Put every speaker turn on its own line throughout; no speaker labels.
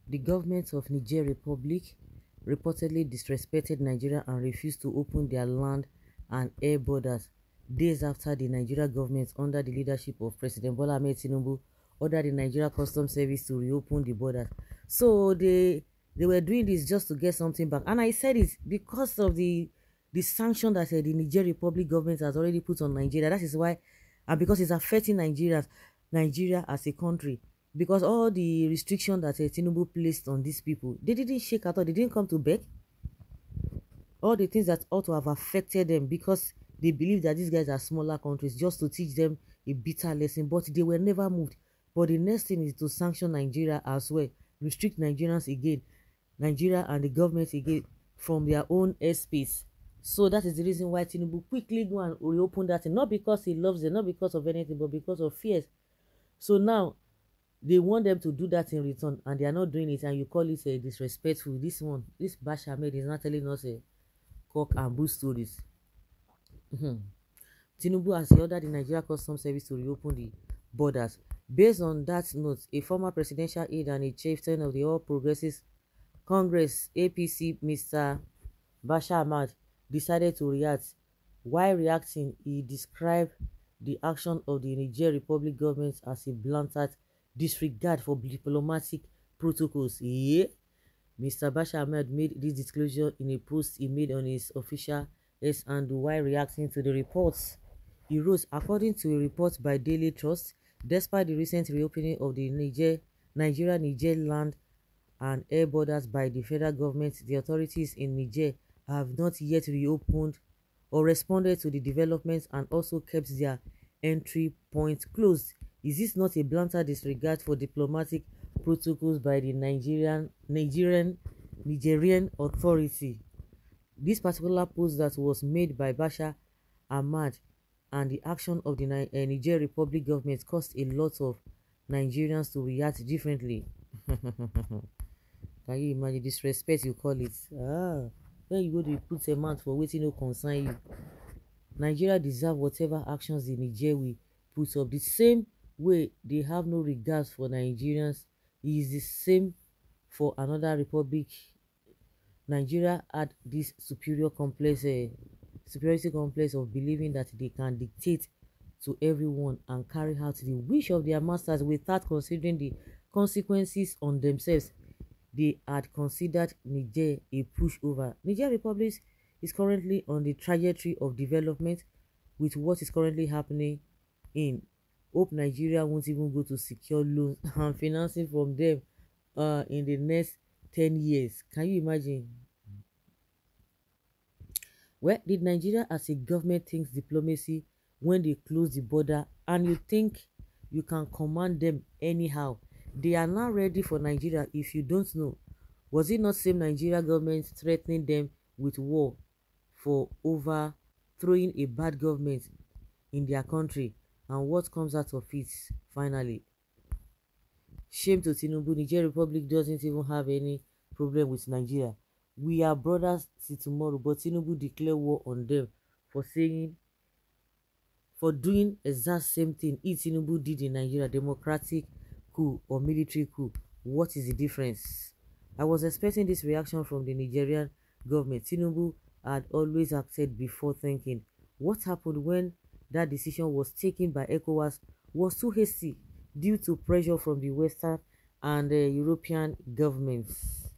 The government of Niger Republic reportedly disrespected Nigeria and refused to open their land and air borders days after the Nigeria government, under the leadership of President Bola Ahmed Tinubu, ordered the Nigeria Customs Service to reopen the borders. So they were doing this just to get something back. And I said it because of the sanction that the Niger Republic government has already put on Nigeria. That is why, and because it's affecting Nigeria as a country. Because all the restriction that Tinubu placed on these people, they didn't shake at all. They didn't come to beg. All the things that ought to have affected them, because they believe that these guys are smaller countries, just to teach them a bitter lesson, but they were never moved. But the next thing is to sanction Nigeria as well, restrict Nigerians again, Nigeria and the government again, from their own airspace. So that is the reason why Tinubu quickly go and reopen that thing, not because he loves them, not because of anything, but because of fears. So now they want them to do that in return, and they are not doing it, and you call it disrespectful. This Bash Ahmed is not telling us cock and bull stories. Tinubu has ordered the Nigeria Customs Service to reopen the borders. Based on that note, a former presidential aide and a chieftain of the All Progressives Congress (APC), Mr. Bashir Ahmad, decided to react. While reacting, he described the action of the Niger Republic government as a blatant disregard for diplomatic protocols. Yeah. Mr. Bashir Ahmed made this disclosure in a post he made on his official X handle while reacting to the reports. He wrote, according to a report by Daily Trust, despite the recent reopening of the Nigeria-Niger land and air borders by the federal government, the authorities in Niger have not yet reopened or responded to the developments, and also kept their entry points closed. Is this not a blatant disregard for diplomatic protocols by the Nigerian authority? This particular post that was made by Bashir Ahmad and the action of the Niger Republic government caused a lot of Nigerians to react differently. Can you imagine disrespect, you call it? When you go to put a mouth for waiting no concern you. Nigeria deserve whatever actions the Niger will put up. The same way they have no regards for Nigerians is the same for another republic. Nigeria had this superiority complex of believing that they can dictate to everyone and carry out the wish of their masters without considering the consequences on themselves. They had considered Niger a pushover. Niger Republic is currently on the trajectory of development with what is currently happening in. Hope Nigeria won't even go to secure loans and financing from them in the next 10 years. Can you imagine? Where did Nigeria as a government think diplomacy when they close the border and you think you can command them anyhow? They are now ready for Nigeria. If you don't know, was it not same Nigeria government threatening them with war for overthrowing a bad government in their country? And what comes out of it finally? Shame to Tinubu. Niger Republic doesn't even have any problem with Nigeria. We are brothers till tomorrow, but Tinubu declared war on them for doing exact same thing Tinubu did in Nigeria, democratic coup or military coup. What is the difference? I was expecting this reaction from the Nigerian government. Tinubu had always acted before thinking. What happened when that decision was taken by ECOWAS was too hasty due to pressure from the Western and European governments.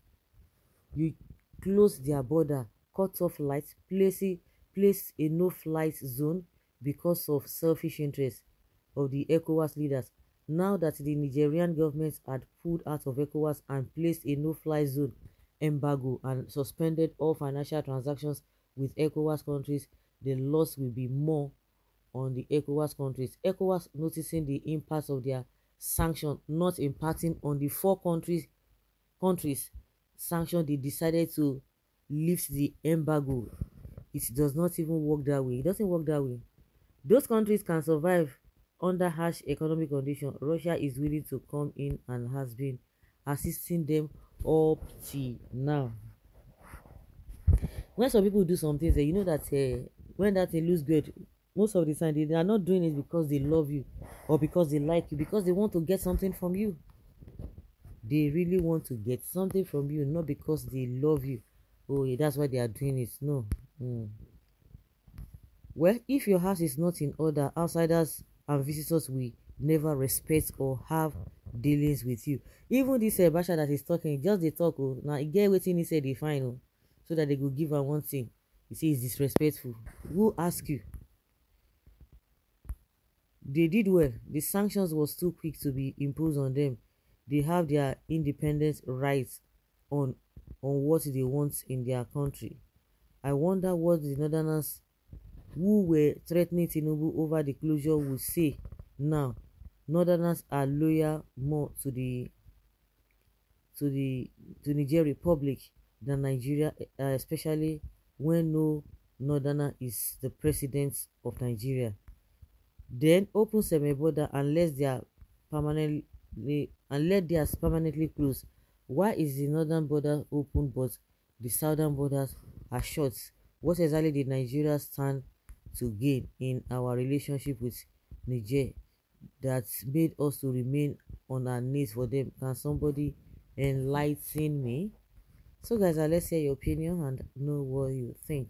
You close their border, cut off lights, place a no-flight zone because of selfish interests of the ECOWAS leaders. Now that the Nigerian government had pulled out of ECOWAS and placed a no-fly zone embargo and suspended all financial transactions with ECOWAS countries, the loss will be more on the ECOWAS countries. ECOWAS, noticing the impact of their sanction not impacting on the four countries sanction, they decided to lift the embargo. It does not even work that way. It doesn't work that way. Those countries can survive under harsh economic conditions. Russia is willing to come in and has been assisting them up till now. When some people do some things, you know that when that they lose grade, most of the time they are not doing it because they love you or because they like you, because they want to get something from you. They really want to get something from you, not because they love you. Oh, yeah, that's why they are doing it. No. Mm. Well, if your house is not in order, outsiders and visitors will never respect or have dealings with you. Even this Basha that is talking, just dey talk. Oh, now e get wetin he said, dey fine. Oh, so that they go give am one thing. You see, it's disrespectful. Who ask you? They did well. The sanctions was too quick to be imposed on them. They have their independent rights on what they want in their country. I wonder what the northerners who were threatening Tinubu over the closure will say now. Northerners are loyal more to the Niger Republic than Nigeria, especially when no northerner is the president of Nigeria. Then open border and let theirs permanently closed. Why is the northern border open but the southern borders are shut? What exactly did Nigeria stand to gain in our relationship with Niger that made us to remain on our knees for them? Can somebody enlighten me? So guys, let's hear your opinion and know what you think.